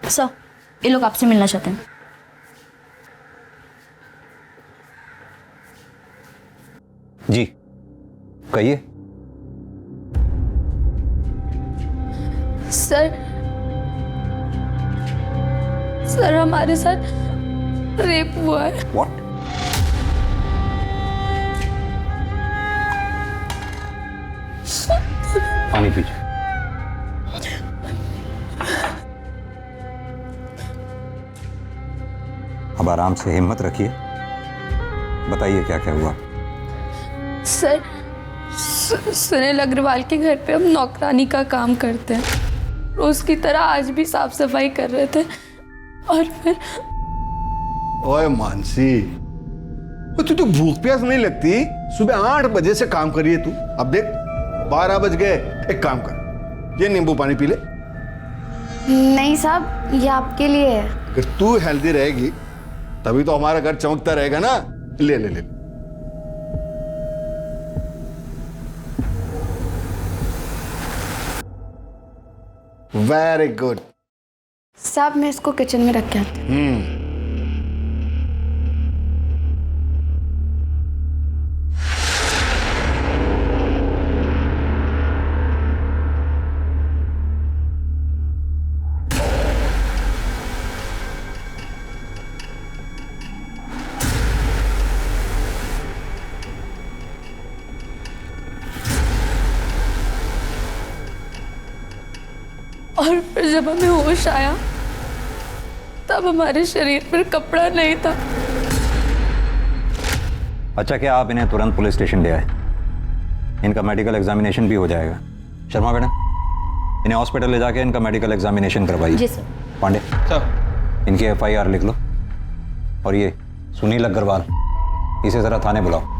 Sir, ये लोग आपसे मिलना चाहते हैं। जी कहिए। सर हमारे साथ रेप हुआ है। व्हाट? पानी पीजिए। अब आराम से हिम्मत रखिए, बताइए क्या क्या हुआ। सर सुनील अग्रवाल के घर पे हम नौकरानी का काम करते हैं। रोज की तरह आज भी साफ सफाई कर रहे थे और फिर ओए मानसी, तुझे भूख प्यास नहीं लगती? सुबह 8 बजे से काम करिए तू, अब देख 12 बज गए। एक काम कर, ये नींबू पानी पी ले। नहीं साहब, ये आपके लिए है। अगर तू हेल्दी रहेगी तभी तो हमारा घर चमकता रहेगा ना। ले ले ले। Very good. साहब मैं इसको किचन में रख के आती हूँ। और फिर जब हमें होश आया तब हमारे शरीर पर कपड़ा नहीं था। अच्छा, क्या आप इन्हें तुरंत पुलिस स्टेशन ले आए? इनका मेडिकल एग्जामिनेशन भी हो जाएगा। शर्मा मैडम, इन्हें हॉस्पिटल ले जाके इनका मेडिकल एग्जामिनेशन करवाइए। जी सर। पांडे सर, इनकी FIR लिख लो। और ये सुनील अग्रवाल, इसे जरा थाने बुलाओ।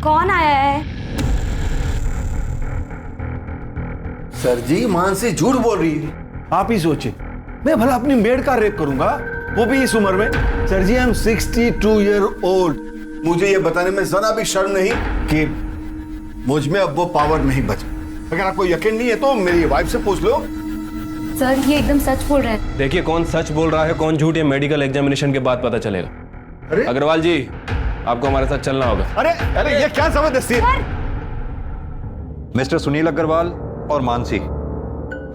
कौन आया है? सर जी, मानसी झूठ बोल रही है। आप ही सोचे, मैं भला अपनी मेड का रेप करूंगा, वो भी इस उम्र में? Sir ji, I am 62 year old. मुझे ये बताने में जरा भी शर्म नहीं कि मुझ में अब वो पावर नहीं बचा। अगर आपको यकीन नहीं है तो मेरी वाइफ से पूछ लो। सर ये एकदम सच बोल रहे हैं। देखिए, कौन सच बोल रहा है कौन झूठ, ये मेडिकल एग्जामिनेशन के बाद पता चलेगा। अरे अग्रवाल जी, आपको हमारे साथ चलना होगा। अरे अरे, ये क्या जबरदस्ती है? मिस्टर सुनील अग्रवाल और मानसी,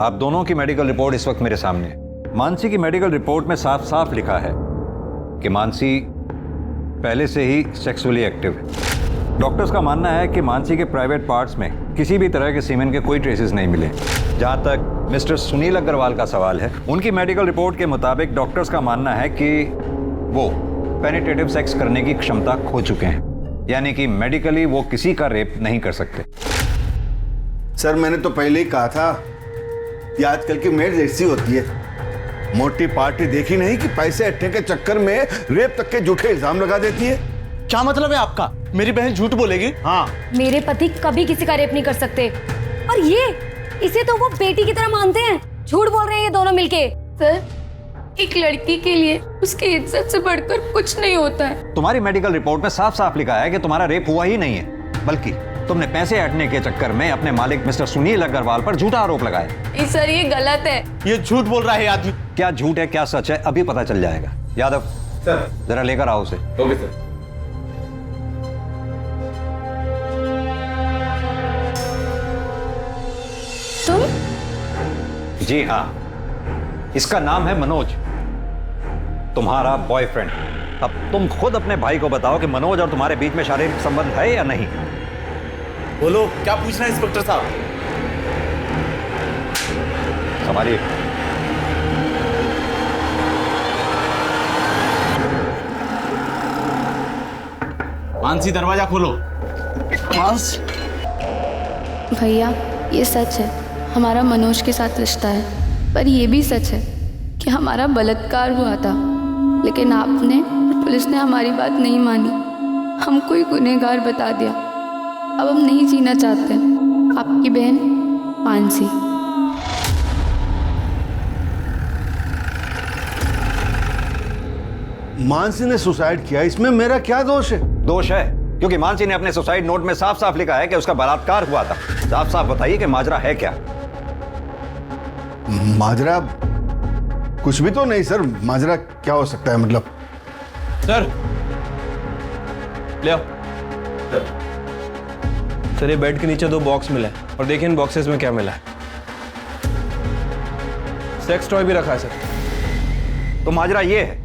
आप दोनों की मेडिकल रिपोर्ट इस वक्त मेरे सामने है। मानसी की मेडिकल रिपोर्ट में साफ साफ लिखा है कि मानसी पहले से ही सेक्सुअली एक्टिव है। डॉक्टर्स का मानना है कि मानसी के प्राइवेट पार्ट्स में किसी भी तरह के सीमेन के कोई ट्रेसेस नहीं मिले। जहां तक मिस्टर सुनील अग्रवाल का सवाल है, उनकी मेडिकल रिपोर्ट के मुताबिक डॉक्टर्स का मानना है कि वो पेनिट्रेटिव सेक्स करने की क्षमता खो चुके हैं, यानी कि मेडिकली वो किसी का रेप नहीं कर सकते। सर, मैंने तो पहले ही कहा था, ये आजकल की मेड ऐसी होती है, मोटी पार्टी देखी नहीं कि पैसे अट्ठे के चक्कर में रेप तक के झूठे इल्जाम लगा देती है। क्या मतलब है आपका? मेरी बहन झूठ बोलेगी? हाँ, मेरे पति कभी किसी का रेप नहीं कर सकते। और ये, इसे तो वो बेटी की तरह मानते हैं। झूठ बोल रहे हैं ये दोनों मिलके। सर, एक लड़की के लिए उसकी इज्जत से बढ़कर कुछ नहीं होता है। तुम्हारी मेडिकल रिपोर्ट में साफ साफ लिखा है कि तुम्हारा रेप हुआ ही नहीं है, बल्कि तुमने पैसे हटने के चक्कर में अपने मालिक मिस्टर सुनील अग्रवाल पर झूठा आरोप लगाया। सर ये गलत है। ये झूठ बोल रहा है आदमी। क्या झूठ है क्या सच है अभी पता चल जाएगा। यादव सर। जरा लेकर आओ उसे। Okay sir. तुम? जी हाँ, इसका नाम है मनोज, तुम्हारा बॉयफ्रेंड। अब तुम खुद अपने भाई को बताओ कि मनोज और तुम्हारे बीच में शारीरिक संबंध है या नहीं। बोलो, क्या पूछना है इंस्पेक्टर साहब? संभालिए। मानसी, दरवाजा खोलो। मानस, भैया ये सच है, हमारा मनोज के साथ रिश्ता है। पर ये भी सच है कि हमारा बलात्कार हुआ था, लेकिन आपने और पुलिस ने हमारी बात नहीं मानी, हमको ही गुनहगार बता दिया। अब हम नहीं जीना चाहते। आपकी बहन मानसी। मानसी ने सुसाइड किया, इसमें मेरा क्या दोष है? दोष है क्योंकि मानसी ने अपने सुसाइड नोट में साफ साफ लिखा है कि उसका बलात्कार हुआ था। साफ साफ बताइए कि माजरा है क्या? माजरा कुछ भी तो नहीं सर। माजरा क्या हो सकता है मतलब? सर ले आओ। सर ये बेड के नीचे 2 बॉक्स मिला है और देखिए इन बॉक्सेस में क्या मिला है। सेक्स टॉय भी रखा है सर। तो माजरा ये है,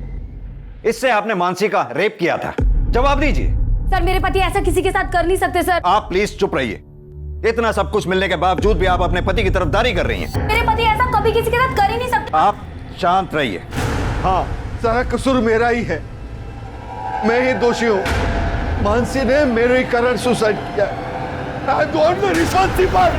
इससे आपने मानसी का रेप किया था। जवाब दीजिए। सर मेरे पति ऐसा किसी के साथ कर नहीं सकते सर। आप प्लीज चुप रहिए। इतना सब कुछ मिलने के बावजूद भी आप अपने पति की तरफदारी कर रही हैं। मेरे पति ऐसा कभी किसी के साथ कर ही नहीं सकते। आप शांत रहिए। हाँ, सारा कसूर मेरा ही है। मैं ही दोषी हूँ। मानसी ने मेरे कारण सुसाइड किया। I don't know responsible.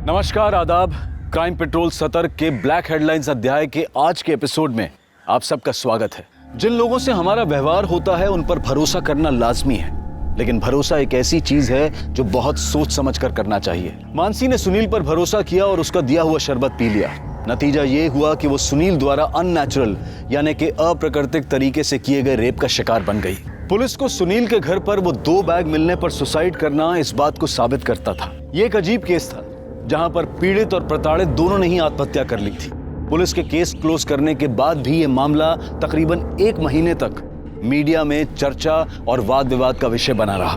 नमस्कार, आदाब। क्राइम पेट्रोल सतर्क के ब्लैक हेडलाइंस अध्याय के आज के एपिसोड में आप सबका स्वागत है। जिन लोगों से हमारा व्यवहार होता है उन पर भरोसा करना लाजमी है, लेकिन भरोसा एक ऐसी चीज है जो बहुत सोच समझ कर करना चाहिए। मानसी ने सुनील पर भरोसा किया और उसका दिया हुआ शरबत पी लिया। नतीजा ये हुआ कि वो सुनील द्वारा अननेचुरल यानी कि अप्राकृतिक तरीके से किए गए रेप का शिकार बन गई। पुलिस को सुनील के घर पर वो 2 बैग मिलने पर सुसाइड करना इस बात को साबित करता था। ये एक अजीब केस था जहां पर पीड़ित और प्रताड़ित दोनों ने ही आत्महत्या कर ली थी। पुलिस के केस क्लोज करने के बाद भी ये मामला तकरीबन 1 महीने तक मीडिया में चर्चा और वाद विवाद का विषय बना रहा।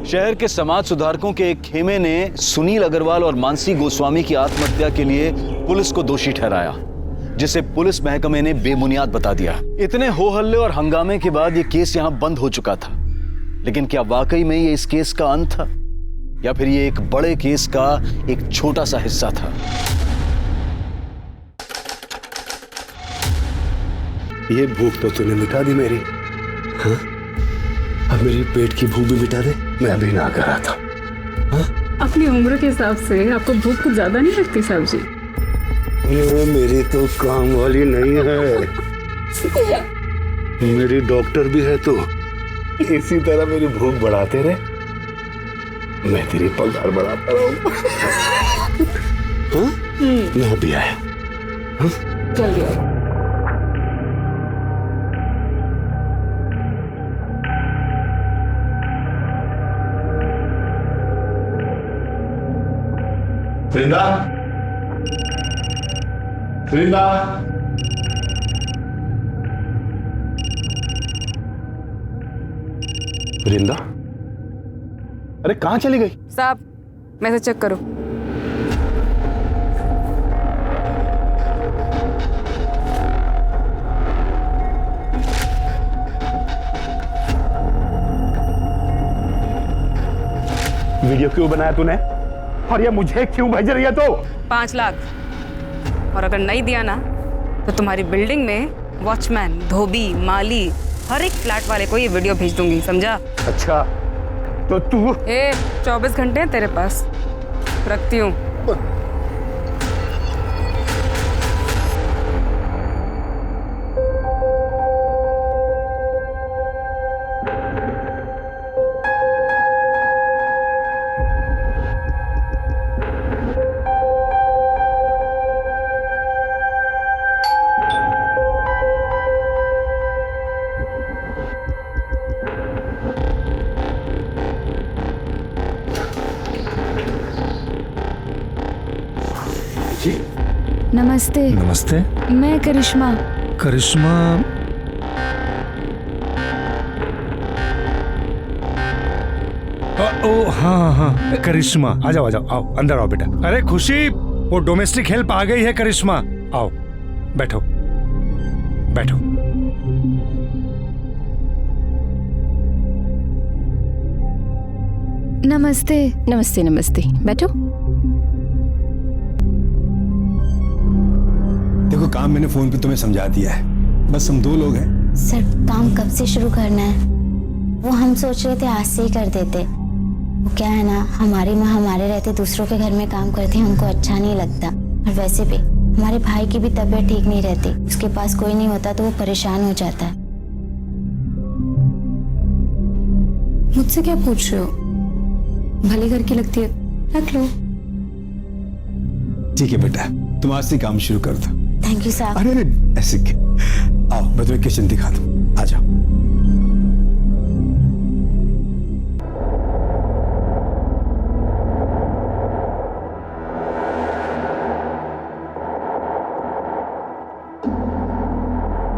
शहर के समाज सुधारकों के एक खेमे ने सुनील अग्रवाल और मानसी गोस्वामी की आत्महत्या के लिए पुलिस को दोषी ठहराया, जिसे पुलिस महकमे ने बेबुनियाद बता दिया। इतने हो हल्ले और हंगामे के बाद ये केस यहां बंद हो चुका था, लेकिन क्या वाकई में ये इस केस का अंत था या फिर ये एक बड़े केस का एक छोटा सा हिस्सा था? ये भूख तो तूने मिटा दी मेरी। हाँ? अब मेरी पेट की भूख भी मिटा दे। मैं अभी ना कर रहा था। हाँ? अपनी उम्र के हिसाब से आपको भूख कुछ ज्यादा नहीं लगती साहब जी? ये मेरी तो काम वाली नहीं है, मेरी डॉक्टर भी है। तो इसी तरह मेरी भूख बढ़ाते रहे, मैं तेरी पगार बढ़ाता रहूं। हाँ? मैं अभी आया। हाँ? जल्दी आओ। वृंदा, वृंदा, वृंदा, अरे कहाँ चली गई? साहब मैसेज चेक करो। वीडियो क्यों बनाया तूने? और ये मुझे क्यों भेज रही है? तो 5 लाख, और अगर नहीं दिया ना तो तुम्हारी बिल्डिंग में वॉचमैन, धोबी, माली, हर एक फ्लैट वाले को ये वीडियो भेज दूंगी, समझा? अच्छा, तो तू 24 घंटे हैं तेरे पास, रखती हूँ। नमस्ते। नमस्ते। मैं करिश्मा। करिश्मा? ओ हाँ हाँ, करिश्मा आ जाओ आओ, अंदर आओ बेटा। अरे खुशी, वो डोमेस्टिक हेल्प आ गई है। करिश्मा आओ, बैठो बैठो। नमस्ते। नमस्ते नमस्ते, बैठो। देखो, काम मैंने फोन पे तुम्हें समझा दिया है, बस हम 2 लोग हैं। सर काम कब से शुरू करना है? वो हम सोच रहे थे आज से ही कर देते। वो क्या है ना, हमारी माँ हमारे रहते दूसरों के घर में काम करती, हमको अच्छा नहीं लगता। और वैसे भी हमारे भाई की भी तबीयत ठीक नहीं रहती, उसके पास कोई नहीं होता तो वो परेशान हो जाता है। मुझसे क्या पूछ रहे हो? भले घर की लगती है, रख लो। ठीक है बेटा, तुम आज से काम शुरू कर दो। थैंक यू साहब। अरे ऐसे आओ, मैं तुम्हें किचन दिखा दूं, आ जाओ।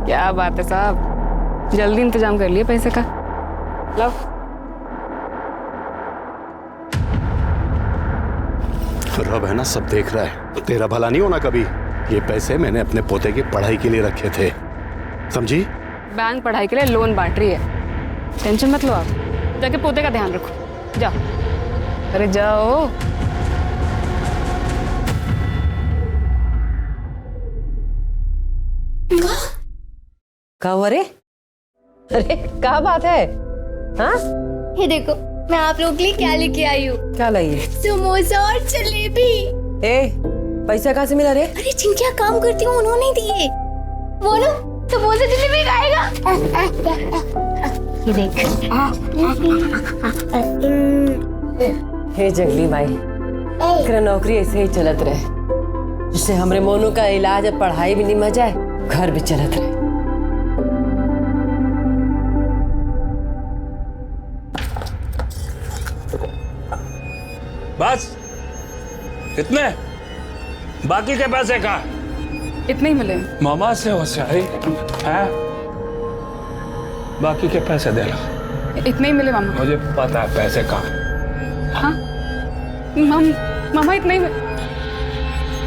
क्या बात है साहब, जल्दी इंतजाम कर लिए पैसे का। लो। रब है ना, सब देख रहा है, तेरा भला नहीं होना कभी। ये पैसे मैंने अपने पोते की पढ़ाई के लिए रखे थे, समझी? बैंक पढ़ाई के लिए लोन बांट रही है, टेंशन मत लो आप। जाके पोते का ध्यान रखो, जाओ। अरे जाओ। अरे अरे क्या बात है? हाँ, ये देखो मैं आप लोग के लिए क्या लेके आई हूँ। क्या लाई है? समोसा और जलेबी। पैसा कहाँ से मिला रे? अरे जिनके काम करती हूँ उन्होंने दिए। वो ना समोसा जलेबी खाएगा। ये देख। हे जंगली भाई, तेरा नौकरी ऐसे ही चलत रहे, जिससे हमरे मोनू का इलाज और पढ़ाई भी निमह जाए, घर भी चलत रहे। बस इतने? बाकी के पैसे कहाँ? इतने ही मिले। मामा से होशियारी है, बाकी के पैसे दे लो। इतने ही मिले मामा। मुझे पता है पैसे कहाँ। हाँ मामा इतने ही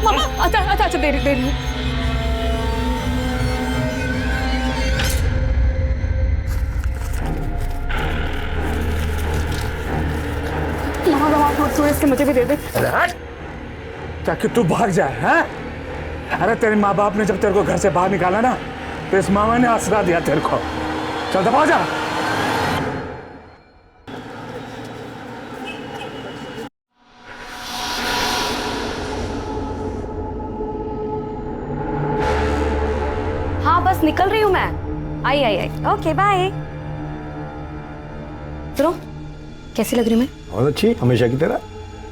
मामा। अच्छा दे रही। थोड़े से मुझे भी दे दे। क्या कि तू भाग जाए? हैं? अरे तेरे माँ बाप ने जब तेरे को घर से बाहर निकाला ना, तो इस मामा ने आसरा दिया तेरे को। चल दबा जा। हाँ बस निकल रही हूँ मैं। आई। Okay bye. सुनो, कैसी लग रही हूँ मैं? बहुत अच्छी, हमेशा की तरह।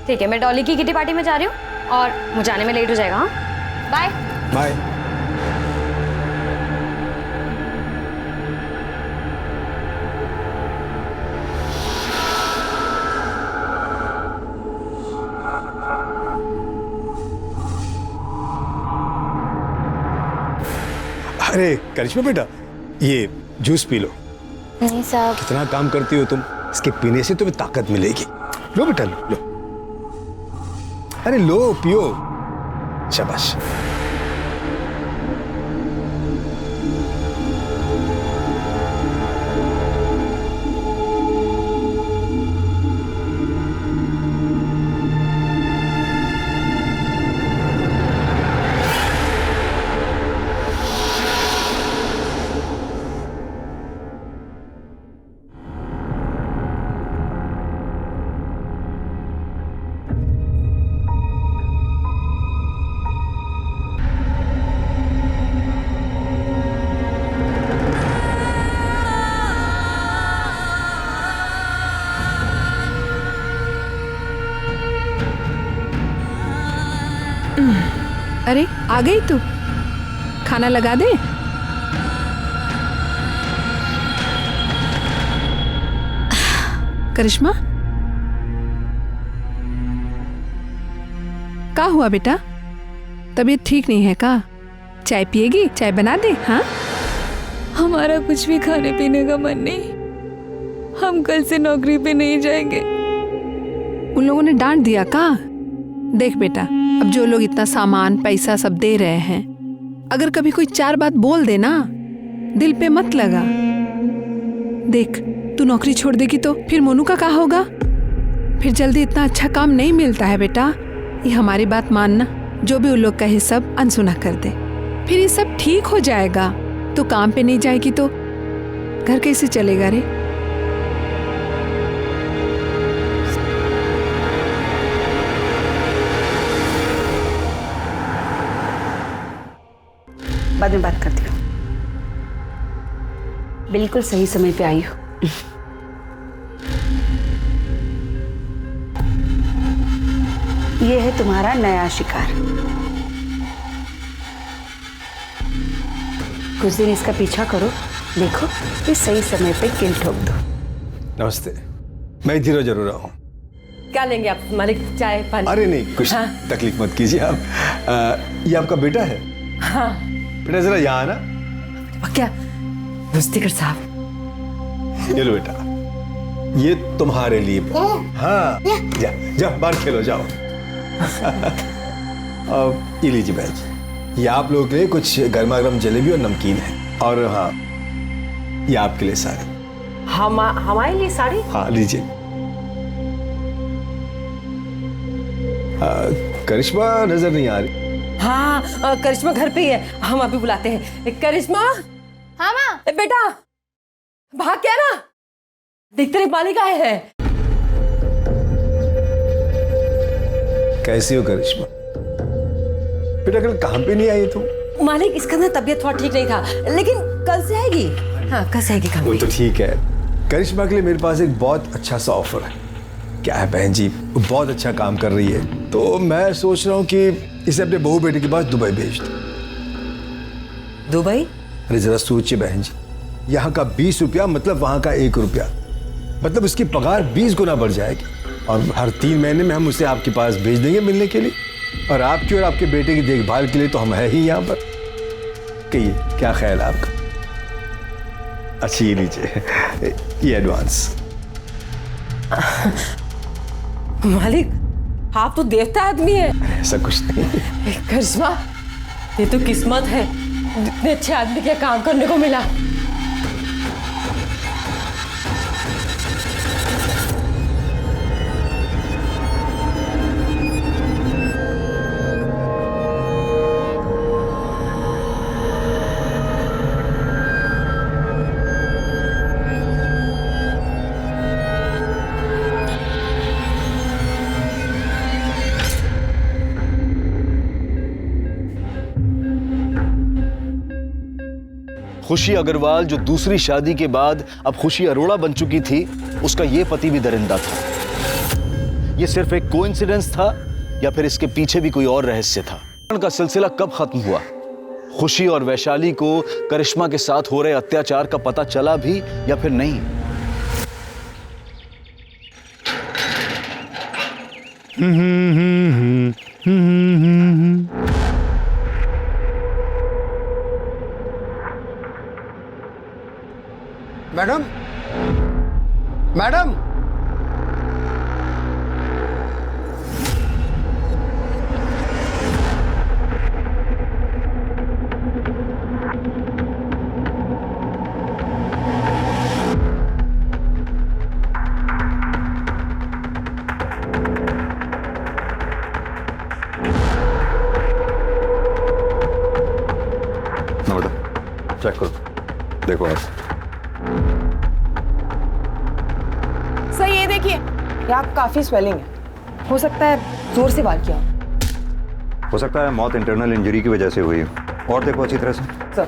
ठीक है, मैं डॉली की किटी पार्टी में जा रही हूँ और मुझे आने में लेट हो जाएगा। हाँ बाय बाय। अरे करिश्मा बेटा, ये जूस पी लो। नहीं साहब। कितना काम करती हो तुम, इसके पीने से तुम्हें ताकत मिलेगी। लो बेटा लो। अरे लो, पियो। शाबाश। अरे आ गई तू, खाना लगा दे। करिश्मा, क्या हुआ बेटा? तबीयत ठीक नहीं है का? चाय पिएगी? चाय बना दे। हाँ, हमारा कुछ भी खाने पीने का मन नहीं, हम कल से नौकरी पे नहीं जाएंगे। उन लोगों ने डांट दिया का? देख बेटा, अब जो लोग इतना सामान पैसा सब दे रहे हैं, अगर कभी कोई चार बात बोल दे ना, दिल पे मत लगा। देख, तू नौकरी छोड़ देगी तो फिर मोनू का क्या होगा? फिर जल्दी इतना अच्छा काम नहीं मिलता है बेटा। ये हमारी बात मानना, जो भी उन लोग कहे सब अनसुना कर दे, फिर ये सब ठीक हो जाएगा। तो काम पे नहीं जाएगी तो घर कैसे चलेगा रे? बाद में बात करती हूँ। बिल्कुल सही समय पे आई हूँ। ये है तुम्हारा नया शिकार। कुछ दिन इसका पीछा करो, देखो ये सही समय पे किल ठोक दो। नमस्ते, मैं धीरे जरूर आऊँ। क्या लेंगे आप मालिक, चाय पानी? अरे नहीं, कुछ हाँ? तकलीफ मत कीजिए आप। ये आपका बेटा है? हाँ। बेटा जरा यहाँ आना। क्या मुस्तिकर साहब? ये लो बेटा, ये तुम्हारे लिए। हाँ, जा जा बाहर खेलो, जाओ। अब ये लीजिए बहन जी, ये आप लोगों के लिए कुछ गर्मा गर्म जलेबी और नमकीन है। और हाँ, ये आपके लिए साड़ी। हमारे लिए साड़ी? हाँ लीजिए। करिश्मा नजर नहीं आ रही। हाँ, करिश्मा घर पे ही है, हम अभी बुलाते हैं। करिश्मा। हाँ माँ। बेटा भाग क्या ना, देख तेरे मालिक आए हैं। कैसी हो करिश्मा? बेटा कल काम पे नहीं आई तुम? मालिक इसका ना तबीयत थोड़ा ठीक नहीं था, लेकिन कल से आएगी। हाँ कल से आएगी काम वो पे। तो ठीक है। करिश्मा के लिए मेरे पास एक बहुत अच्छा सा ऑफर है। क्या है बहन जी, वो बहुत अच्छा काम कर रही है, तो मैं सोच रहा हूँ कि इसे अपने बहू बेटे के पास दुबई भेज दूं। दुबई? अरे जरा सोचिए बहन जी, यहाँ का 20 रुपया मतलब वहाँ का 1 रुपया, मतलब उसकी पगार 20 गुना बढ़ जाएगी। और हर 3 महीने में हम उसे आपके पास भेज देंगे मिलने के लिए, और आपकी और आपके बेटे की देखभाल के लिए तो हम है ही यहाँ पर। कहिए क्या ख्याल है आपका? अच्छी ये लीजिए, ये एडवांस। मालिक आप तो देवता आदमी है। ऐसा कुछ नहीं। करिश्मा ये तो किस्मत है, इतने अच्छे आदमी के काम करने को मिला। खुशी अग्रवाल जो दूसरी शादी के बाद अब खुशी अरोड़ा बन चुकी थी, उसका ये पति भी दरिंदा था। ये सिर्फ एक कोइंसिडेंस था या फिर इसके पीछे भी कोई और रहस्य था? का सिलसिला कब खत्म हुआ? खुशी और वैशाली को करिश्मा के साथ हो रहे अत्याचार का पता चला भी या फिर नहीं? मैडम, मैडम, चेक करो, देखो आप। सर ये देखिए, यहाँ काफी स्वेलिंग है, हो सकता है जोर से वार किया हो सकता है मौत इंटरनल इंजरी की वजह से हुई हो। और देखो अच्छी तरह से। सर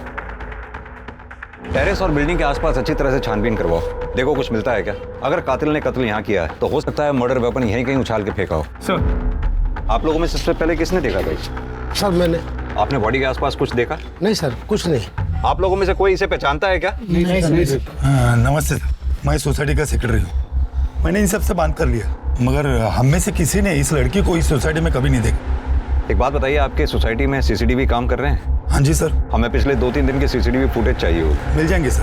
टेरेस और बिल्डिंग के आसपास अच्छी तरह से छानबीन करवाओ, देखो कुछ मिलता है क्या। अगर कातिल ने कत्ल यहाँ किया है तो हो सकता है मर्डर वेपन यहीं कहीं उछाल के फेंका हो। सर आप लोगों में सबसे पहले किसने देखा भाई? सर मैंने। आपने बॉडी के आसपास कुछ देखा? नहीं सर, कुछ नहीं। आप लोगों में से कोई इसे पहचानता है क्या? नहीं सर। नमस्ते सर, मैं सोसाइटी का सेक्रेटरी हूँ। मैंने इन सबसे बात कर लिया, मगर हम में से किसी ने इस लड़की को इस सोसाइटी में कभी नहीं देखा। एक बात बताइए, आपके सोसाइटी में सीसीटीवी काम कर रहे हैं? हाँ जी सर। हमें पिछले 2-3 दिन के सीसीटीवी फुटेज चाहिए हो। मिल जाएंगे सर।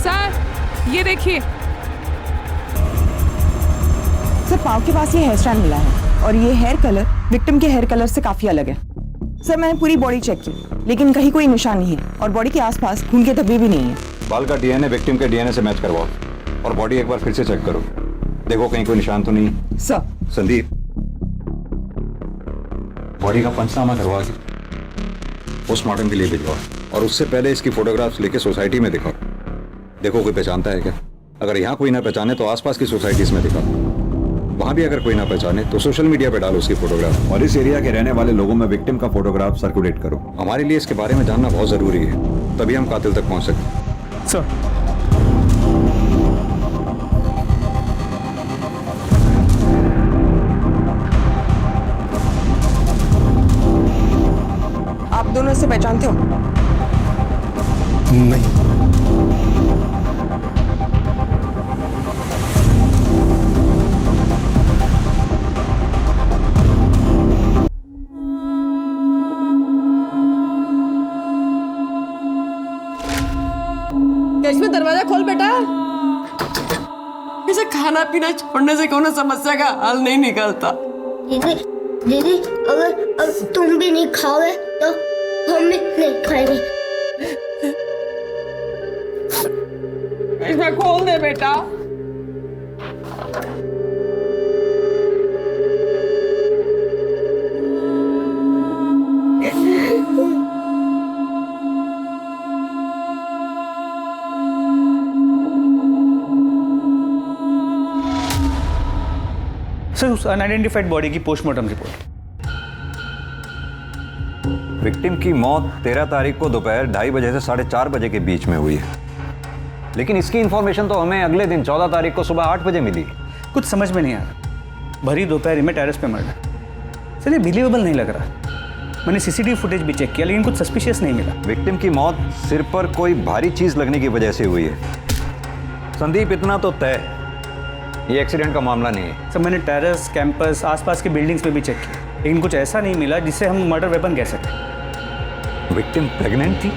सर ये देखिए, सर पाँव के पास ये हेयर स्टाइल मिला है और ये हेयर कलर विक्टिम के हेयर कलर से काफी अलग है। सर मैंने पूरी बॉडी चेक की, लेकिन कहीं कोई निशान नहीं है और बॉडी के आसपास खून के धब्बे भी नहीं है। बाल का डीएनए विक्टिम के डीएनए से मैच करवाओ और बॉडी एक बार फिर से चेक करो, देखो कहीं कोई निशान तो नहीं। सर संदीप, बॉडी का पंचनामा करवा के पोस्टमार्टम के लिए भिजवाओ और उससे पहले इसकी फोटोग्राफ्स लेके सोसाइटी में दिखाओ, देखो कोई पहचानता है क्या। अगर यहाँ कोई ना पहचाने तो आसपास की सोसाइटीज में दिखाओ, वहां भी अगर कोई ना पहचाने तो सोशल मीडिया पे डालो उसकी फोटोग्राफ और इस एरिया के रहने वाले लोगों में विक्टिम का फोटोग्राफ सर्कुलेट करो। हमारे लिए इसके बारे में जानना बहुत जरूरी है, तभी हम कातिल तक पहुंच सकते। सर दोनों इसे पहचानते हो? नहीं। करिश्मा दरवाजा खोल बेटा। इसे खाना पीना छोड़ने से कोनो समस्या का हल नहीं निकलता। दीदी दीदी अगर तुम भी नहीं खाओगे तो हम भी नहीं खाएंगे। इसमें खोल दे बेटा। सर उस अनआइडेंटिफाइड बॉडी की पोस्टमार्टम रिपोर्ट। विक्टिम की मौत 13 तारीख को दोपहर 2:30 बजे से 4:30 बजे के बीच में हुई है, लेकिन इसकी इंफॉर्मेशन तो हमें अगले दिन 14 तारीख को सुबह 8 बजे मिली। कुछ समझ में नहीं आ रहा। भरी दोपहर में टेरेस पे मर्डर। सर ये बिलीवेबल नहीं लग रहा। मैंने सीसीटीवी फुटेज भी चेक किया लेकिन कुछ सस्पिशियस नहीं मिला। विक्टिम की मौत सिर पर कोई भारी चीज लगने की वजह से हुई है। संदीप, इतना तो तय ये एक्सीडेंट का मामला नहीं है। सर मैंने टेरेस, कैंपस, आसपास की बिल्डिंग्स में भी चेक किया लेकिन कुछ ऐसा नहीं मिला जिससे हम मर्डर वेपन कह सकें। विक्टिम प्रेग्नेंट थी,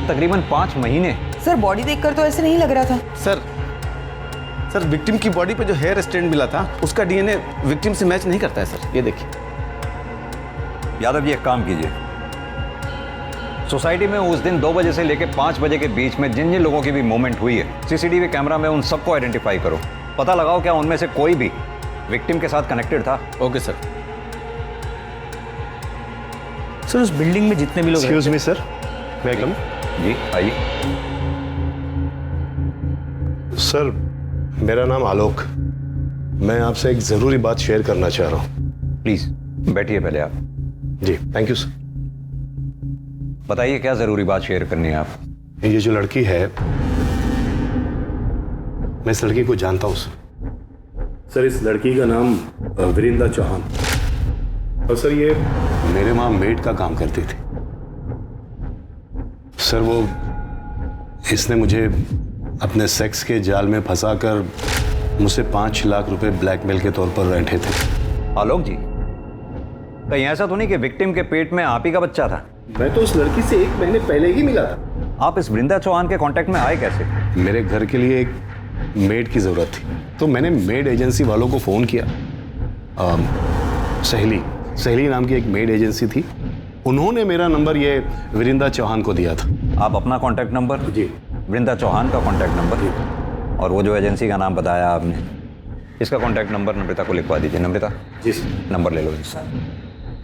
तकरीबन 5 महीने। सर बॉडी देखकर तो ऐसे नहीं लग रहा था। सर विक्टिम की बॉडी पे जो हेयर स्ट्रेंड मिला था उसका डीएनए विक्टिम से मैच नहीं करता है सर। ये देखिए। यादव जी, एक काम कीजिए, सोसाइटी में उस दिन 2 बजे से लेकर 5 बजे के बीच में जिन जिन लोगों की भी मूवमेंट हुई है सीसीटीवी कैमरा में उन सबको आइडेंटिफाई करो। पता लगाओ क्या उनमें से कोई भी विक्टिम के साथ कनेक्टेड था। Okay sir. सर उस बिल्डिंग में जितने भी लोग एक्सक्यूज मी सर, वेलकम। जी आइए। सर मेरा नाम आलोक, मैं आपसे एक जरूरी बात शेयर करना चाह रहा हूँ। प्लीज बैठिए पहले आप। जी थैंक यू सर। बताइए क्या जरूरी बात शेयर करनी है आप। ये जो लड़की है, मैं इस लड़की को जानता हूं सर। इस लड़की का नाम वृंदा चौहान, और सर ये मेरे वहां मेड का काम करती थी। सर वो इसने मुझे अपने सेक्स के जाल में फंसाकर मुझसे 5 लाख रुपए ब्लैकमेल के तौर पर रैंठे थे। आलोक जी, कहीं ऐसा तो नहीं कि विक्टिम के पेट में आप ही का बच्चा था? मैं तो उस लड़की से 1 महीने पहले ही मिला था। आप इस वृंदा चौहान के कांटेक्ट में आए कैसे? मेरे घर के लिए एक मेड की जरूरत थी तो मैंने मेड एजेंसी वालों को फोन किया। सहेली नाम की एक मेड एजेंसी थी, उन्होंने मेरा नंबर ये वृंदा चौहान को दिया था। आप अपना कांटेक्ट नंबर? जी। वृंदा चौहान का कांटेक्ट नंबर और वो जो एजेंसी का नाम बताया आपने, इसका कांटेक्ट नंबर नम्रता को लिखवा दीजिए। नम्रता जी नंबर ले लो इसका,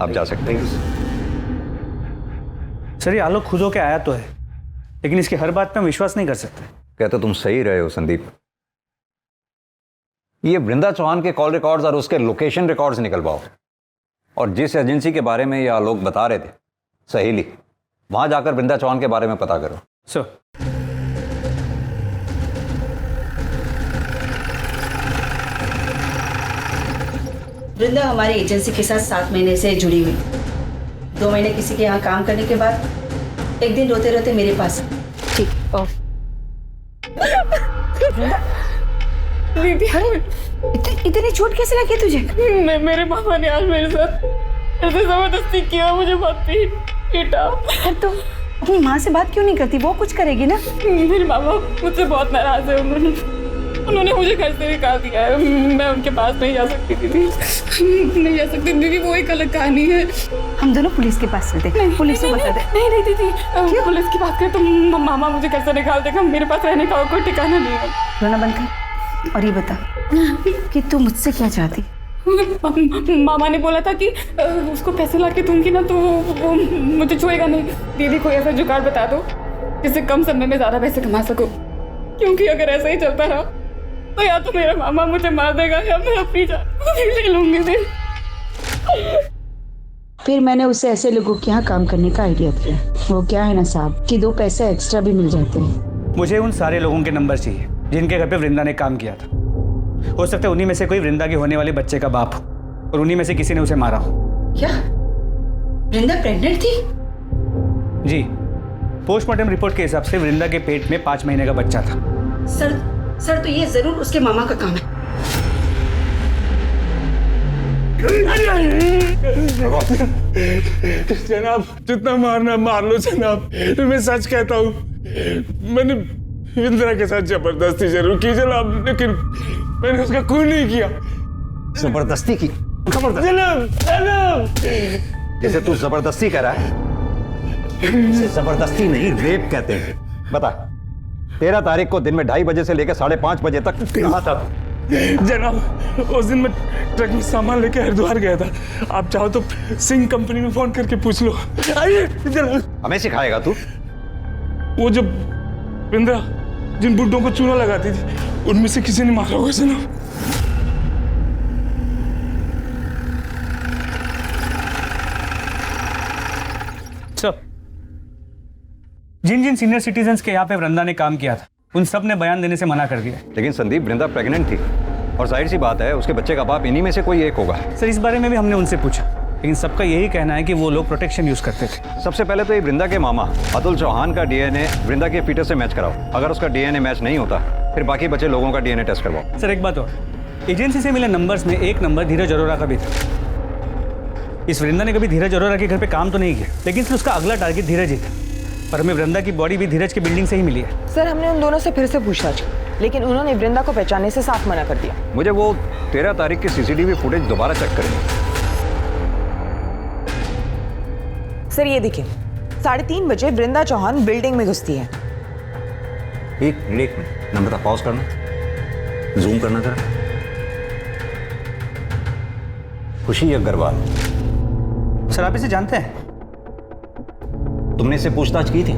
आप जा सकते हैं। सर ये आलोक खुद होके आया तो है लेकिन इसकी हर बात पे हम विश्वास नहीं कर सकते। कहते तुम सही रहे हो संदीप। ये वृंदा चौहान के कॉल रिकॉर्ड्स और उसके लोकेशन रिकॉर्ड्स निकलवाओ और जिस एजेंसी के बारे में ये आलोक बता रहे थे, सहेली, वहां जाकर वृंदा चौहान के बारे में पता करो। सर वृंदा हमारी एजेंसी के साथ 7 महीने से जुड़ी हुई। 2 महीने किसी के यहाँ काम करने के बाद एक दिन रोते रोते मेरे पास। ठीक। ओह इतनी चोट कैसे लगी तुझे? मेरे मामा ने आज मेरे साथ ऐसे जबरदस्ती किया, मुझे बहुत पीटा। तुम अपनी माँ से बात क्यों नहीं करती? वो कुछ करेगी ना। मेरे मामा मुझसे बहुत नाराज है। उन्होंने मुझे घर से निकाल दिया है। मैं उनके पास नहीं जा सकती दीदी, नहीं जा सकती दीदी। वो एक अलग कहानी है। हम दोनों पुलिस के पास चलते हैं, पुलिस को बता दे। नहीं दीदी, पुलिस की बात करें तो मामा मुझे घर से निकाल देगा। मेरे पास रहने का कोई ठिकाना नहीं है। रोना बंद कर और ये बता कि तू मुझसे क्या चाहती? मामा ने बोला था कि उसको पैसे ला के दूंगी ना तो वो मुझे छुएगा नहीं। दीदी कोई ऐसा जुगाड़ बता दो जिससे कम समय में ज्यादा पैसे कमा सको, क्योंकि अगर ऐसा ही चलता रहा तो या तो मेरा मामा मुझे मार देगा या मैं अपनी जान ले लूंगी। फिर मैंने उसे ऐसे लोगों के यहाँ काम करने का आइडिया दिया। वो क्या है ना साहब कि 2 पैसे एक्स्ट्रा भी मिल जाते हैं। मुझे उन सारे लोगों के नंबर चाहिए जिनके घर पे वृंदा ने काम किया था। हो सकता है उन्हीं में से कोई वृंदा के होने वाले बच्चे का बाप हो और उन्हीं में से किसी ने उसे मारा हो। क्या वृंदा प्रेग्नेंट थी? जी, पोस्टमार्टम रिपोर्ट के हिसाब से वृंदा के पेट में 5 महीने का बच्चा था। सर तो ये जरूर उसके मामा का काम है। जनाब, जितना मारना मार लो जनाब, मैं सच कहता हूँ, मैंने इंदिरा के साथ जबरदस्ती जरूर की जनाब, लेकिन मैंने उसका खून नहीं किया। जबरदस्ती की? जनाब जैसे तू जबरदस्ती कर रहा है, इसे जबरदस्ती नहीं रेप कहते हैं। बता, 13 तारीख को दिन में 2:30 बजे से लेकर 5:30 बजे तक कहाँ था? जनाब, उस दिन मैं ट्रक में सामान लेके हरिद्वार गया था। आप चाहो तो सिंह कंपनी में फोन करके पूछ लो। आइए जनाब। हमें सिखाएगा तू? वो जब इंदिरा जिन बुड्ढों को चूना लगाती थी, उनमें से किसी ने मारा होगा जनाब। सर, जिन जिन सीनियर सिटीजन्स के यहाँ पे वृंदा ने काम किया था, उन सब ने बयान देने से मना कर दिया। लेकिन संदीप, वृंदा प्रेग्नेंट थी और जाहिर सी बात है उसके बच्चे का बाप इन्हीं में से कोई एक होगा। सर, इस बारे में भी हमने उनसे पूछा, लेकिन सबका यही कहना है कि वो लोग प्रोटेक्शन यूज करते थे। सबसे पहले तो ये वृंदा के मामा अतुल चौहान का डीएनए वृंदा के फीटस से मैच कराओ। अगर उसका डीएनए मैच नहीं होता, फिर बाकी बचे लोगों का डीएनए टेस्ट करवाओ। सर, एक बात और, एजेंसी से मिले नंबर्स में एक नंबर धीरज अरोरा का भी था। इस वृंदा ने कभी धीरज अरोरा के घर पे काम तो नहीं किया, लेकिन फिर उसका अगला टारगेट धीरज ही था। पर हमें वृंदा की बॉडी भी धीरज की बिल्डिंग से ही मिली है। सर, हमने उन दोनों से फिर से पूछताछ की, लेकिन उन्होंने वृंदा को पहचानने से साफ मना कर दिया। मुझे वो 13 तारीख की सीसीटीवी फुटेज दोबारा चेक करें। सर, ये देखिए, 3:30 बजे वृंदा चौहान बिल्डिंग में घुसती है। एक मिनट नम्रता, पॉज करना, जूम करना जरा। खुशी अग्रवाल। सर, आप इसे जानते हैं? तुमने इससे पूछताछ की थी?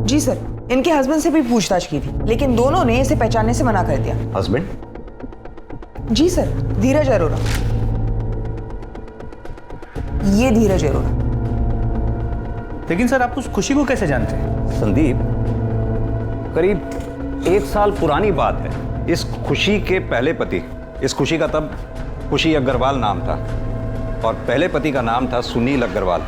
जी सर, इनके हस्बैंड से भी पूछताछ की थी, लेकिन दोनों ने इसे पहचानने से मना कर दिया। हस्बैंड? जी सर, धीरज अरोरा। ये धीरज अरोरा। लेकिन सर, आप उस खुशी को कैसे जानते हैं? संदीप, करीब 1 साल पुरानी बात है। इस खुशी के पहले पति, इस खुशी का तब खुशी अग्रवाल नाम था और पहले पति का नाम था सुनील अग्रवाल।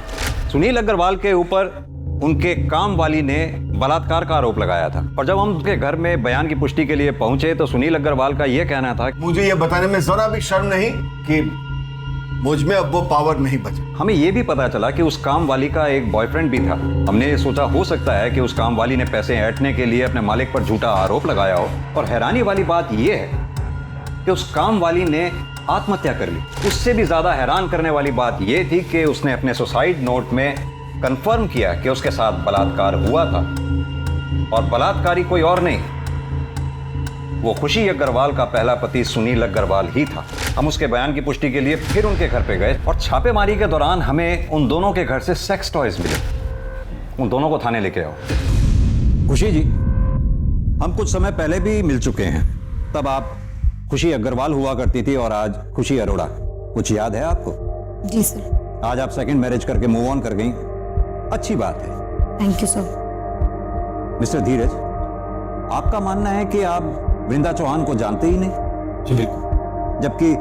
सुनील अग्रवाल के ऊपर उनके काम वाली ने बलात्कार का आरोप लगाया था और जब हम उनके घर में बयान की पुष्टि के लिए पहुंचे तो सुनील अग्रवाल का यह कहना था, मुझे यह बताने में जरा भी शर्म नहीं कि मुझ में अब वो पावर नहीं बचा। हमें यह भी पता चला कि उस काम वाली का एक बॉयफ्रेंड भी था। हमने सोचा हो सकता है कि उस काम वाली ने पैसे ऐंठने के लिए अपने मालिक पर झूठा आरोप लगाया हो। और हैरानी वाली बात यह है कि उस काम वाली ने आत्महत्या कर ली। उससे भी ज्यादा हैरान करने वाली बात यह थी कि उसने अपने सुसाइड नोट में कंफर्म किया कि उसके साथ बलात्कार हुआ था और बलात्कारी कोई और नहीं, वो खुशी अग्रवाल का पहला पति सुनील अग्रवाल ही था। हम उसके बयान की पुष्टि के लिए फिर उनके घर पे गए और छापेमारी के दौरान हमें उन दोनों के घर से सेक्स टॉयज मिले। उन दोनों को थाने लेके आओ। खुशी जी, हम कुछ समय पहले भी मिल चुके हैं। तब आप खुशी अग्रवाल हुआ करती थी और आज खुशी अरोड़ा। कुछ याद है आपको? जी सर। आज आप सेकंड मैरिज करके मूव ऑन कर गई, अच्छी बात है। Thank you sir. मिस्टर धीरज, आपका मानना है कि आप वृंदा चौहान को जानते ही नहीं? जी, जबकि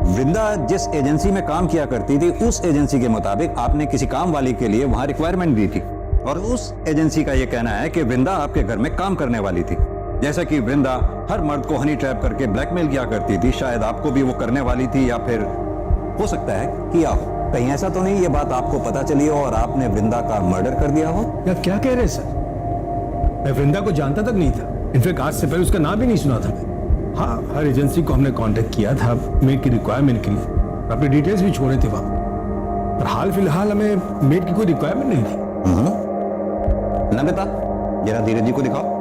वृंदा जिस एजेंसी में काम किया करती थी उस एजेंसी के मुताबिक आपने किसी काम वाली के लिए वहां रिक्वायरमेंट दी थी और उस एजेंसी का यह कहना है कि वृंदा आपके घर में काम करने वाली थी। जैसा कि वृंदा हर मर्द को हनी ट्रैप करके ब्लैकमेल किया करती थी, शायद आपको भी वो करने वाली थी या फिर हो सकता है किया हो। कहीं ऐसा तो नहीं ये बात आपको पता चली हो और आपने वृंदा का मर्डर कर दिया हो? आप क्या कह रहे हैं सर? मैं वृंदा को जानता तक नहीं था। इनफैक्ट आज से पहले उसका नाम भी नहीं सुना था मैं। हाँ, हर एजेंसी को हमने कांटेक्ट किया था मेड की रिक्वायरमेंट के लिए, अपने डिटेल्स भी छोड़े थे वहां, पर हाल फिलहाल हमें मेड की कोई रिक्वायरमेंट नहीं थी। नमिता, जरा धीरज जी को दिखाओ।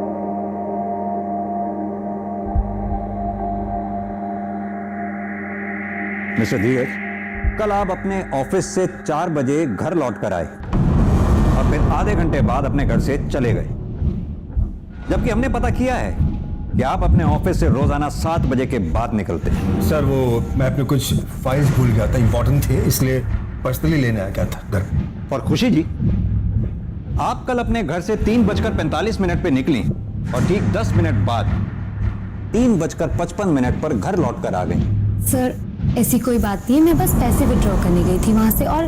मिस्टर धीरज, कल आप अपने ऑफिस से 4 बजे घर लौट कर आए और फिर आधे घंटे बाद अपने घर से चले गए, जबकि हमने पता किया है कि आप अपने ऑफिस से रोजाना 7 बजे के बाद निकलते हैं। सर, वो मैं अपने कुछ फाइल्स भूल गया था, इंपॉर्टेंट थे, इसलिए पर्सनली लेने आ गया था घर। और खुशी जी, आप कल अपने घर से 3:45 पे निकली और ठीक 10 मिनट बाद 3:55 पर घर लौट कर आ गई। सर, ऐसी कोई बात नहीं है, मैं बस पैसे विड्रॉ करने गई थी वहां से। और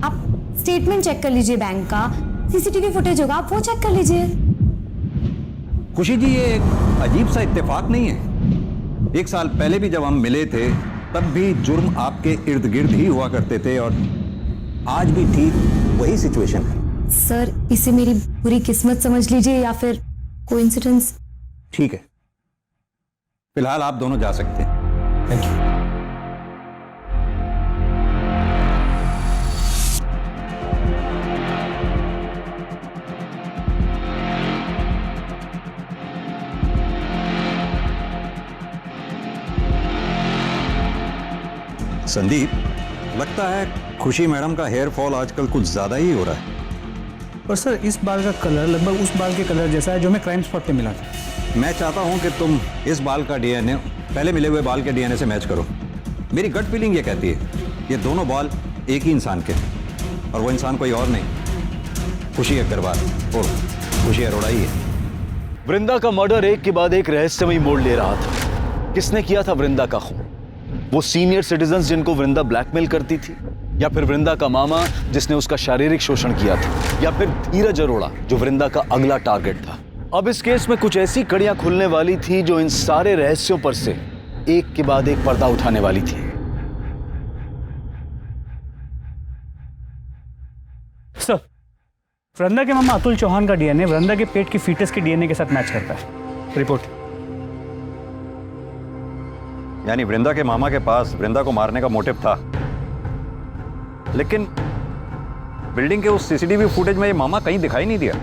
आप स्टेटमेंट चेक कर लीजिए बैंक का, सीसीटीवी फुटेज होगा, आप वो चेक कर लीजिए। खुशी जी, ये एक अजीब सा इत्तेफाक नहीं है? 1 साल पहले भी जब हम मिले थे तब भी जुर्म आपके इर्द गिर्द ही हुआ करते थे और आज भी ठीक वही सिचुएशन है। सर, इसे मेरी बुरी किस्मत समझ लीजिए या फिर कोइंसिडेंस। ठीक है, फिलहाल आप दोनों जा सकते हैं। Thank you. संदीप, लगता है खुशी मैडम का हेयर फॉल आजकल कुछ ज्यादा ही हो रहा है। और सर, इस बाल का कलर लगभग उस बाल के कलर जैसा है जो हमें क्राइम स्पॉट पे मिला था। मैं चाहता हूं कि तुम इस बाल का डीएनए पहले मिले हुए बाल के डीएनए से मैच करो। मेरी गट फीलिंग ये कहती है ये दोनों बाल एक ही इंसान के हैं और वो इंसान कोई और नहीं, खुशी अग्रवाल और खुशी अरोड़ा ही है। वृंदा का मर्डर एक के बाद एक रहस्यमयी मोड़ ले रहा था। किसने किया था वृंदा का खून? वो सीनियर सिटीजन्स जिनको वृंदा ब्लैकमेल करती थी, या फिर वृंदा का मामा जिसने उसका शारीरिक शोषण किया था, या फिर धीरज अरोड़ा जो वृंदा का अगला टारगेट था। अब इस केस में कुछ ऐसी कड़ियां खुलने वाली थी जो इन सारे रहस्यों पर से एक के बाद एक पर्दा उठाने वाली थी। सर, वृंदा के मामा अतुल चौहान का डीएनए वृंदा के पेट की फीटस के डीएनए के साथ मैच करता है। रिपोर्ट। यानी वृंदा के मामा के पास वृंदा को मारने का मोटिव था, लेकिन बिल्डिंग के उस सीसीटीवी फुटेज में ये मामा कहीं दिखाई नहीं दिया।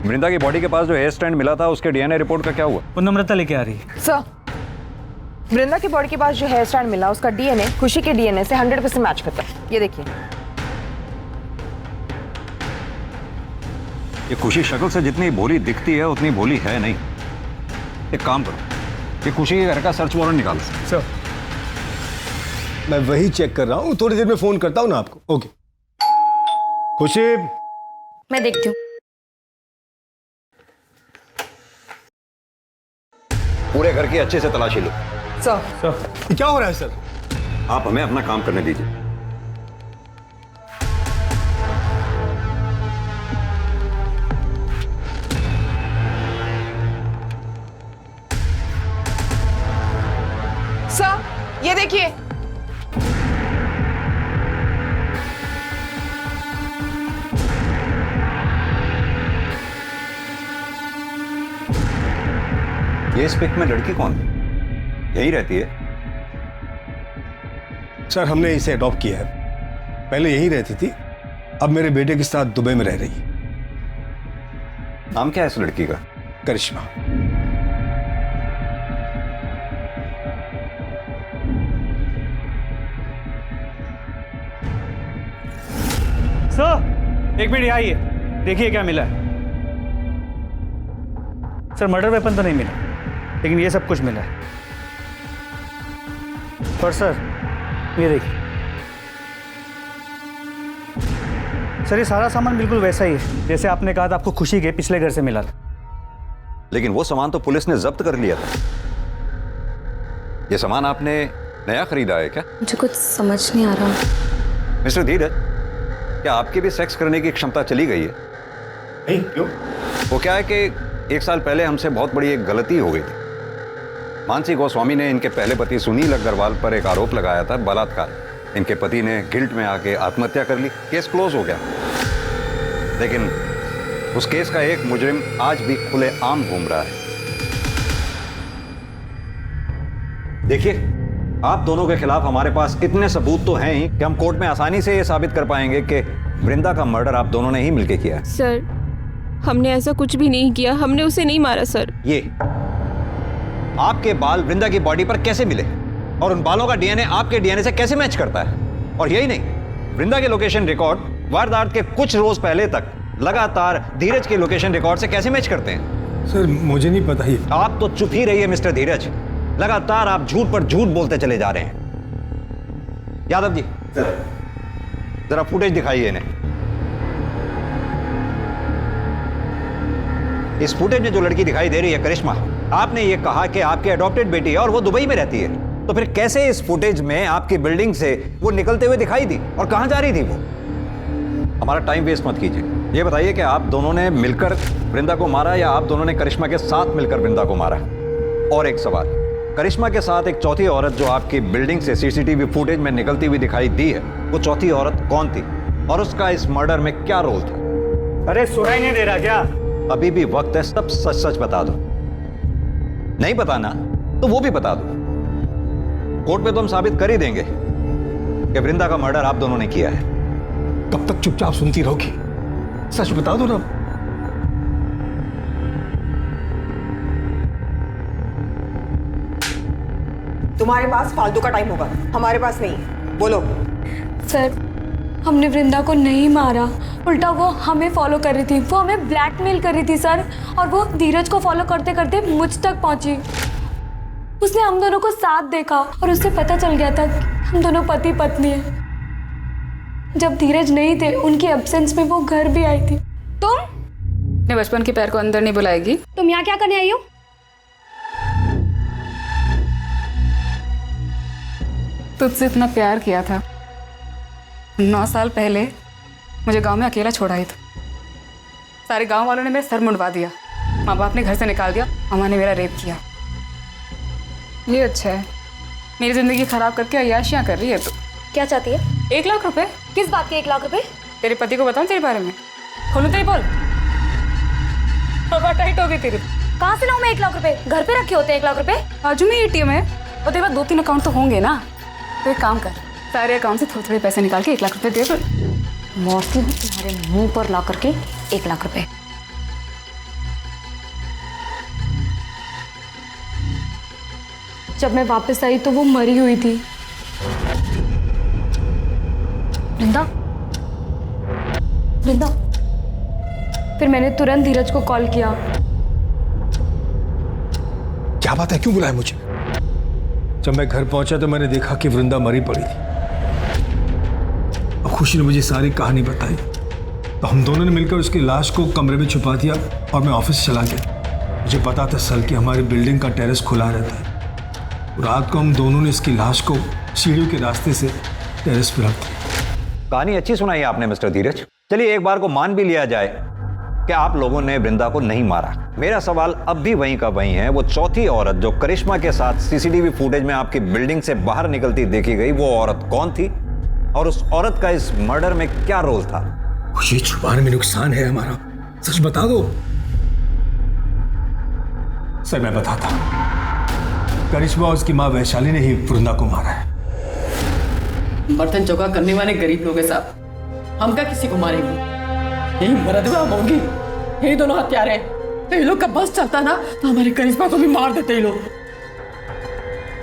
वृंदा की बॉडी के पास जो हेयर स्टैंड मिला था उसके डीएनए रिपोर्ट का क्या हुआ? वो नम्रता लेके आ रही है। सर, वृंदा की बॉडी के पास जो हेयर स्टैंड मिला उसका डीएनए खुशी के डीएनए से 100% मैच करता है। ये देखिए। ये खुशी शक्ल से जितनी भोली दिखती है उतनी भोली है नहीं। एक काम करो, ये खुशी के घर का सर्च वारंट निकालो। सर, मैं वही चेक कर रहा हूँ, थोड़ी देर में फोन करता हूँ ना आपको। ओके। खुशी, मैं देखती हूँ। पूरे घर की अच्छे से तलाशी लो। सर, ये क्या हो रहा है सर? आप हमें अपना काम करने दीजिए। सर, ये देखिए। ये इस पिक में लड़की कौन है? यही रहती है? सर, हमने इसे अडॉप्ट किया है। पहले यही रहती थी, अब मेरे बेटे के साथ दुबई में रह रही है। नाम क्या है इस लड़की का? करिश्मा। सर, एक मिनट आइए, देखिए क्या मिला है। सर, मर्डर वेपन तो नहीं मिला, लेकिन ये सब कुछ मिला है। पर सर, ये देखिए सर, ये सारा सामान बिल्कुल वैसा ही है जैसे आपने कहा था आपको खुशी के पिछले घर से मिला था। लेकिन वो सामान तो पुलिस ने जब्त कर लिया था। ये सामान आपने नया खरीदा है क्या? मुझे कुछ समझ नहीं आ रहा। मिस्टर धीरज, क्या आपकी भी सेक्स करने की क्षमता चली गई है? नहीं, क्यों? वो क्या है कि 1 साल पहले हमसे बहुत बड़ी एक गलती हो गई थी। मानसी गोस्वामी ने इनके पहले पति सुनील अग्रवाल पर एक आरोप लगाया था, बलात्कार। इनके पति ने गिल्ट में आके आत्महत्या कर ली। केस क्लोज हो गया, लेकिन उस केस का एक मुजरिम आज भी खुलेआम घूम रहा है। देखिए, आप दोनों के खिलाफ हमारे पास इतने सबूत तो हैं ही कि हम कोर्ट में आसानी से ये साबित कर पाएंगे कि वृंदा का मर्डर आप दोनों ने ही मिलकर किया है। सर, हमने ऐसा कुछ भी नहीं किया, हमने उसे नहीं मारा सर। ये आपके बाल वृंदा की बॉडी पर कैसे मिले और उन बालों का डीएनए आपके डीएनए से कैसे मैच करता है? और यही नहीं, वृंदा के लोकेशन रिकॉर्ड वारदात के कुछ रोज पहले तक लगातार धीरज के लोकेशन रिकॉर्ड से कैसे मैच करते हैं? सर, मुझे नहीं पता। ही आप तो चुप ही रहिए मिस्टर धीरज। लगातार आप झूठ पर झूठ बोलते चले जा रहे हैं। यादव जी, जरा फुटेज दिखाइए इन्हें। इस फुटेज में जो लड़की दिखाई दे रही है करिश्मा, आपने ये कहा कि आपकी अडॉप्टेड बेटी है और वो दुबई में रहती है, तो फिर कैसे इस फुटेज में आपकी बिल्डिंग से वो निकलते हुए दिखाई दी और कहां जा रही थी वो? हमारा टाइम वेस्ट मत कीजिए। ये बताइए कि आप दोनों ने मिलकर वृंदा को मारा या आप दोनों ने करिश्मा के साथ मिलकर वृंदा को मारा? और एक सवाल, करिश्मा के साथ एक चौथी औरत जो आपकी बिल्डिंग से सीसीटीवी फुटेज में निकलती हुई दिखाई दी है, वो चौथी औरत कौन थी और उसका इस मर्डर में क्या रोल था? अरे सुनाई नहीं दे रहा क्या? अभी भी वक्त है, सब सच सच बता दो। नहीं बताना तो वो भी बता दो। कोर्ट पे तो हम साबित कर ही देंगे कि वृंदा का मर्डर आप दोनों ने किया है। कब तक चुपचाप सुनती रहोगी? सच बता दो ना। तुम्हारे पास फालतू का टाइम होगा, हमारे पास नहीं। बोलो। सर, हमने वृंदा को नहीं मारा, उल्टा वो हमें फॉलो कर रही थी, वो हमें ब्लैकमेल कर रही थी सर। और वो धीरज को फॉलो करते करते मुझ तक पहुंची। उसने हम दोनों को साथ देखा और उससे पता चल गया था कि हम दोनों पति पत्नी हैं। जब धीरज नहीं थे, उनके एब्सेंस में वो घर भी आई थी। तुम अपने बचपन के पैर को अंदर नहीं बुलाएगी? तुम यहाँ क्या करने आई हो? तुझसे इतना प्यार किया था, 9 साल पहले मुझे गांव में अकेला छोड़ा ही था। सारे गांव वालों ने मेरा सर मुंडवा दिया, माँ बाप ने घर से निकाल दिया, अम्मा ने मेरा रेप किया। ये अच्छा है, मेरी जिंदगी खराब करके अय्याशियाँ कर रही है। तो क्या चाहती है? 1 लाख रुपए। किस बात के 1 लाख रुपए? तेरे पति को बताऊं तेरे बारे में? खोलूं तेरी बोल? हवा टाइट हो गई तेरी। कहाँ से लाऊं मैं 1 लाख रुपए? घर पे रखे होते 1 लाख रुपए। बाजू में ATM है और तेरे पास 2-3 अकाउंट तो होंगे ना। तो एक काम कर, सारे अकाउंट से थोड़े-थोड़े पैसे निकाल के 1 लाख रुपए दे दो। मौसी हूँ तुम्हारे मुंह पर ला करके 1 लाख रुपए। जब मैं वापस आई तो वो मरी हुई थी। वृंदा, वृंदा। फिर मैंने तुरंत धीरज को कॉल किया। क्या बात है, क्यों बुलाया मुझे? जब मैं घर पहुंचा तो मैंने देखा कि वृंदा मरी पड़ी थी। अब खुशी ने मुझे सारी कहानी बताई तो हम दोनों ने मिलकर उसकी लाश को कमरे में छुपा दिया और मैं ऑफिस चला गया। मुझे पता था सर कि हमारी बिल्डिंग का टेरेस खुला रहता है। रात को हम दोनों ने इसकी लाश को सीढ़ियों के रास्ते से टेरेस पर रख दिया। कहानी अच्छी सुनाई आपने मिस्टर धीरज। चलिए एक बार को मान भी लिया जाए कि आप लोगों ने वृंदा को नहीं मारा। मेरा सवाल अब भी वहीं का वहीं है, वो चौथी औरत जो करिश्मा के साथ सीसीटीवी फुटेज में आपकी बिल्डिंग से बाहर निकलती देखी गई, वो औरत कौन थी और उस औरत का इस मर्डर में क्या रोल था? खुशी, छुपाने में नुकसान है हमारा, सच बता दो। सर मैं बताता हूं, करिश्मा और उसकी माँ वैशाली ने ही वृंदा को मारा है। बर्तन चौका करने वाले गरीब लोग हैं साहब, हम क्या किसी को मारेंगे? यही मरदवा हम होंगी, यही दोनों हत्यारे हैं। तो ये लोग का बस चलता ना तो हमारी करिश्मा को भी मार देते ये लोग।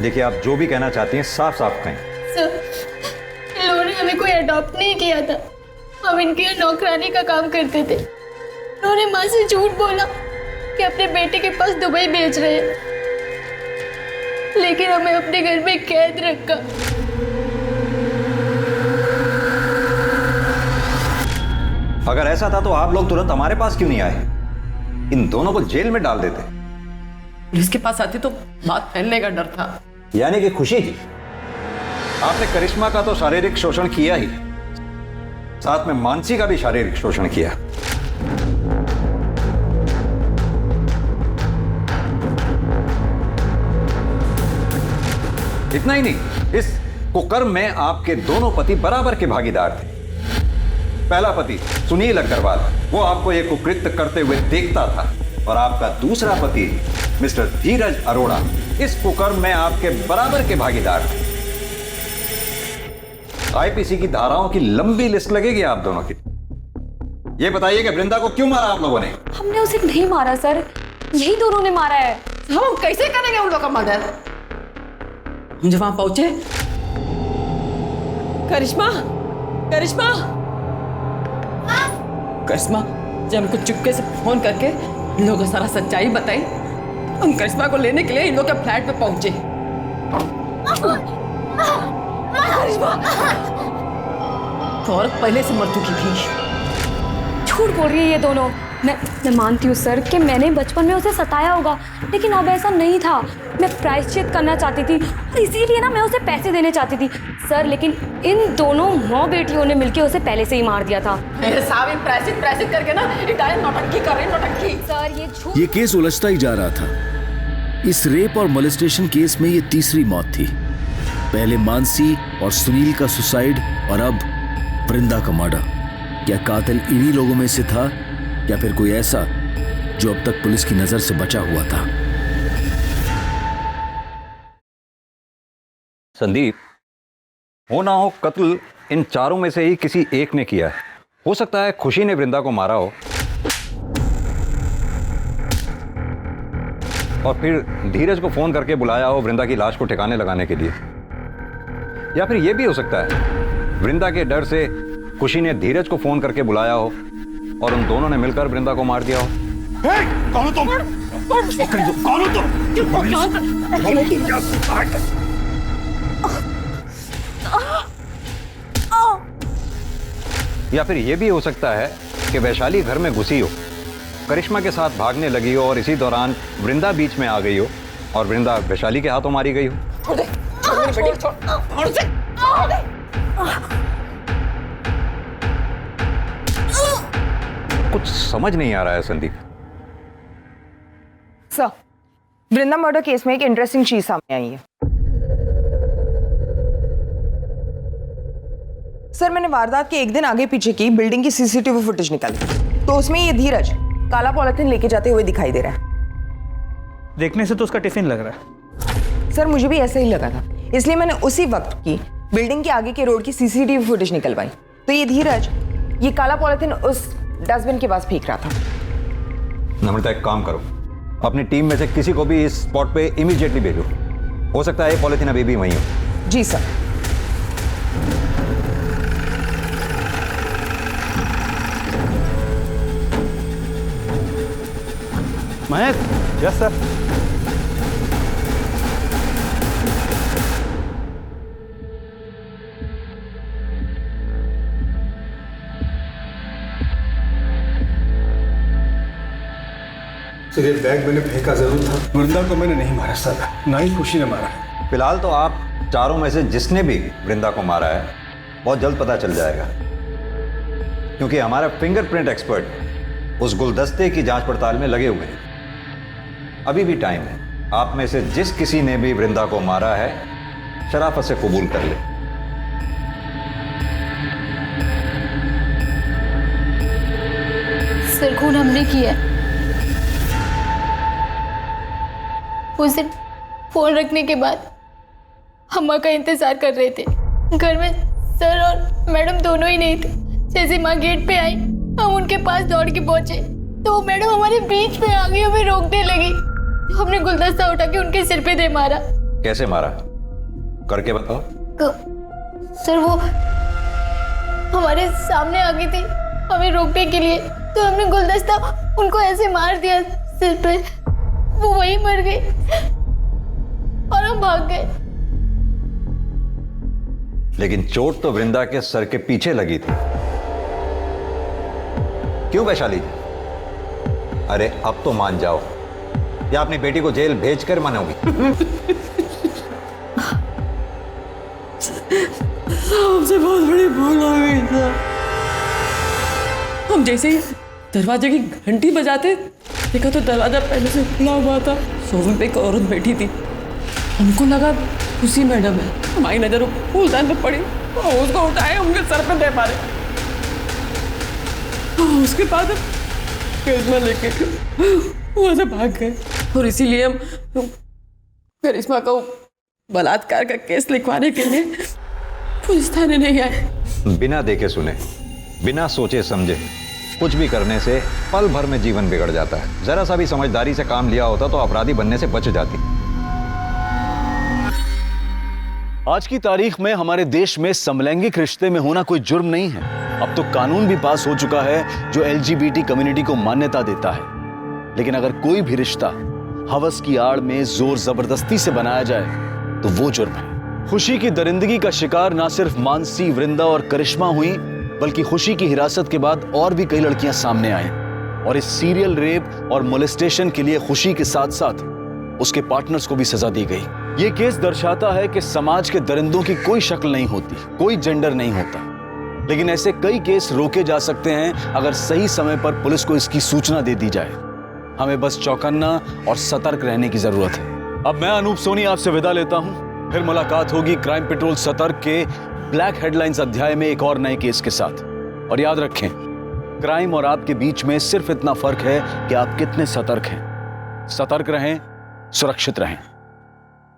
देखिए, आप जो भी कहना चाहती हैं साफ साफ कहें। सर, इन लोगों ने हमें कोई अडॉप्ट नहीं किया था, हम इनके यहाँ नौकरानी का काम करते थे। उन्होंने माँ से झूठ बोला कि अपने बेटे के पास दुबई भेज रहे हैं, लेकिन हमें अपने घर में कैद रखा। अगर ऐसा था तो आप लोग तुरंत हमारे पास क्यों नहीं आए? इन दोनों को जेल में डाल देते। पुलिस के पास आती तो बात फैलने का डर था। यानी कि खुशी जी, आपने करिश्मा का तो शारीरिक शोषण किया ही, साथ में मानसी का भी शारीरिक शोषण किया। इतना ही नहीं, इस कुकर्म में आपके दोनों पति बराबर के भागीदार थे। पहला पति सुनील अग्रवाल, वो आपको ये कुकृत्य करते हुए देखता था, और आपका दूसरा पति मिस्टर धीरज अरोड़ा इस कुकर्म में आपके बराबर के भागीदार थे। आईपीसी की धाराओं की लंबी लिस्ट लगेगी आप दोनों की। ये बताइए कि वृंदा को क्यों मारा आप लोगों ने? हमने उसे नहीं मारा सर, यही दोनों ने मारा है। हम कैसे करेंगे उन लोगों का मर्डर? हम जब वहां पहुंचे, करिश्मा करिश्मा करिश्मा, जब हमको चुपके से फोन करके इन लोगों को सारा सच्चाई बताई, हम करिश्मा को लेने के लिए इन लोग के फ्लैट पे पहुंचे। करिश्मा तो औरत पहले से मर चुकी थी। झूठ बोल रही है ये दोनों। मैं मानती हूँ सर कि मैंने बचपन में उसे सताया होगा, लेकिन अब ऐसा नहीं था। मैं प्रायश्चित करना चाहती थी और इसीलिए ना मैं उसे पैसे देने चाहती थी सर, लेकिन इन दोनों माँ बेटियों ने मिलकर उसे पहले से ही मार दिया था। साहब प्रायश्चित करके ना इटालियन नौटंकी कर रहे नौटंकी। सर ये झूठ। ये केस उलझता ही जा रहा था। इस रेप और मोलेस्टेशन केस में ये तीसरी मौत थी। पहले मानसी और सुनील का सुसाइड और अब वृंदा का मर्डर। क्या कातिल इन्हीं लोगों में से था या फिर कोई ऐसा जो अब तक पुलिस की नजर से बचा हुआ था? संदीप, हो ना हो कत्ल इन चारों में से ही किसी एक ने किया है। हो सकता है खुशी ने वृंदा को मारा हो और फिर धीरज को फोन करके बुलाया हो वृंदा की लाश को ठिकाने लगाने के लिए, या फिर यह भी हो सकता है वृंदा के डर से खुशी ने धीरज को फोन करके बुलाया हो और उन दोनों ने मिलकर वृंदा को मार दिया हो। कौन हो तुम? कौन हो या फिर यह भी हो सकता है कि वैशाली घर में घुसी हो, करिश्मा के साथ भागने लगी हो और इसी दौरान वृंदा बीच में आ गई हो और वृंदा वैशाली के हाथों मारी गई हो। कुछ समझ नहीं आ रहा है संदीप। सर, वृंदा मर्डर केस में एक इंटरेस्टिंग चीज सामने आई है। सर, मैंने वारदात के एक दिन आगे पीछे की बिल्डिंग की सीसीटीवी फुटेज निकाली तो उसमें ये धीरज काला पॉलिथीन लेके जाते हुए दिखाई दे रहा है। देखने से तो उसका टिफिन लग रहा है। सर, मुझे भी ऐसा ही लगा था, इसलिए मैंने उसी वक्त की बिल्डिंग के आगे के रोड की सीसीटीवी फुटेज निकलवाई तो ये धीरज ये काला पॉलिथीन उस डस्टबिन के पास फेंक रहा था। नम्रता, एक काम करो, अपनी टीम में से किसी को भी इस स्पॉट पे इमीडिएटली भेजो। हो सकता है ये पॉलिथीन अभी भी वहीं हो। जी sir. Mahesh. Yes sir. Sir, ये बैग मैंने फेंका जरूर था, वृंदा को मैंने नहीं मारा सर, ना ही खुशी ने मारा। फिलहाल तो आप चारों में से जिसने भी वृंदा को मारा है बहुत जल्द पता चल जाएगा, क्योंकि हमारा फिंगरप्रिंट एक्सपर्ट उस गुलदस्ते की जांच पड़ताल में लगे हुए हैं। अभी भी टाइम है, आप में से जिस किसी ने भी वृंदा को मारा है शराफत से कबूल कर ले। सर, खून हमने किया है। उस दिन फोन रखने के बाद अम्मा का इंतजार कर रहे थे। घर में सर और मैडम दोनों ही नहीं थे। जैसे माँ गेट पे आई हम उनके पास दौड़ के पहुंचे तो मैडम हमारे बीच में आ गई, हमें रोकने लगी। हमने गुलदस्ता उठा के उनके सिर पे दे मारा। कैसे मारा? करके बताओ। सर, वो हमारे सामने आ गई थी हमें रोकने के लिए, तो हमने गुलदस्ता उनको ऐसे मार दिया सिर पे, वो वहीं मर गई और हम भाग गए। लेकिन चोट तो वृंदा के सर के पीछे लगी थी। क्यों वैशाली? अरे अब तो मान जाओ, या अपनी बेटी को जेल भेजकर मानोगी? हमसे बहुत बड़ी भूल हो गई था। हम जैसे ही दरवाजे की घंटी बजाते देखा तो दरवाजा पहले से खुला हुआ था। सोफे पे एक औरत बैठी थी, हमको लगा खुशी मैडम है। हमारी नजर फूलदान पे पड़ी और उसको उठाए उनके सर पे दे मारे। उसके बाद करिश्मा लेके वहां से भाग गए और इसीलिए हम करिश्मा को बलात्कार का केस लिखवाने के लिए पुलिस थाने नहीं आए। बिना देखे सुने, बिना सोचे समझे कुछ भी करने से पल भर में जीवन बिगड़ जाता है। जरा सा भी समझदारी से काम लिया होता तो अपराधी बनने से बच जाती। आज की तारीख में हमारे देश में समलैंगिक रिश्ते में होना कोई जुर्म नहीं है। अब तो कानून भी पास हो चुका है जो LGBT कम्युनिटी को मान्यता देता है। लेकिन अगर कोई भी रिश्ता हवस की आड़ में जोर जबरदस्ती से बनाया जाए तो वो जुर्म है। खुशी की दरिंदगी का शिकार ना सिर्फ मानसी, वृंदा और करिश्मा हुई, बल्कि खुशी की हिरासत के बाद और भी कई लड़कियां सामने आई और इस सीरियल रेप और मोलेस्टेशन के लिए खुशी के साथ साथ उसके पार्टनर्स को भी सजा दी गई। यह केस दर्शाता है कि समाज के दरिंदों की कोई शक्ल नहीं होती, कोई जेंडर नहीं होता, लेकिन ऐसे कई केस रोके जा सकते हैं अगर सही समय पर पुलिस को इसकी सूचना दे दी जाए। हमें बस चौकन्ना और सतर्क रहने की जरूरत है। अब मैं अनूप सोनी आपसे विदा लेता हूं, फिर मुलाकात होगी क्राइम पेट्रोल सतर्क के ब्लैक हेडलाइंस अध्याय में एक और नए केस के साथ। और याद रखें, क्राइम और आपके बीच में सिर्फ इतना फर्क है कि आप कितने सतर्क हैं। सतर्क रहें, सुरक्षित रहें।